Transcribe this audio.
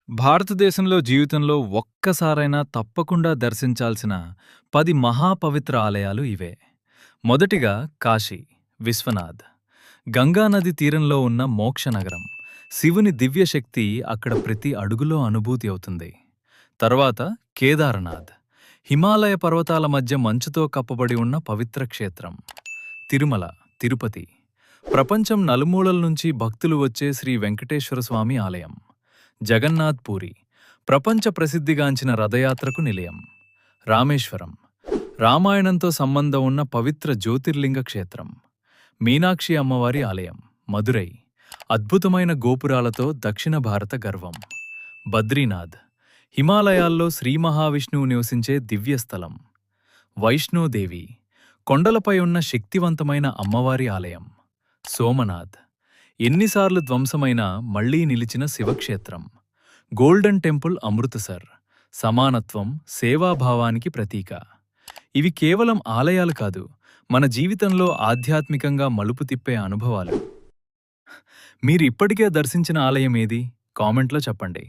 భారతదేశంలో జీవితంలో ఒక్కసారైనా తప్పకుండా దర్శించాల్సిన 10 మహాపవిత్ర ఆలయాలు ఇవే. మొదటిగా కాశీ, విశ్వనాథ్. గంగా నది తీరంలో ఉన్న మోక్షనగరం. శివుని దివ్యశక్తి అక్కడ ప్రతి అడుగులో అనుభూతి అవుతుంది. తర్వాత కేదారనాథ్. హిమాలయ పర్వతాల మధ్య మంచుతో కప్పబడి ఉన్న పవిత్ర క్షేత్రం. తిరుమల, తిరుపతి. ప్రపంచం నలుమూలల నుంచి భక్తులు వచ్చే శ్రీ వెంకటేశ్వర స్వామి ఆలయం. జగన్నాథ్ పూరి, ప్రపంచ ప్రసిద్ధిగాంచిన రథయాత్రకు నిలయం. రామేశ్వరం, రామాయణంతో సంబంధం ఉన్న పవిత్ర జ్యోతిర్లింగ క్షేత్రం. మీనాక్షి అమ్మవారి ఆలయం, మదురై, అద్భుతమైన గోపురాలతో దక్షిణ భారత గర్వం. బద్రీనాథ్, హిమాలయాల్లో శ్రీ మహావిష్ణువు నివసించే దివ్యస్థలం. వైష్ణోదేవి, కొండలపై ఉన్న శక్తివంతమైన అమ్మవారి ఆలయం. సోమనాథ్, ఎన్నిసార్లు ధ్వంసమైనా మళ్లీ నిలిచిన శివక్షేత్రం. గోల్డెన్ టెంపుల్ అమృతసర్, సమానత్వం, సేవాభావానికి ప్రతీక. ఇవి కేవలం ఆలయాలు కాదు, మన జీవితంలో ఆధ్యాత్మికంగా మలుపు తిప్పే అనుభవాలు. మీరు ఇప్పటికే దర్శించిన ఆలయం ఏది? కామెంట్లో చెప్పండి.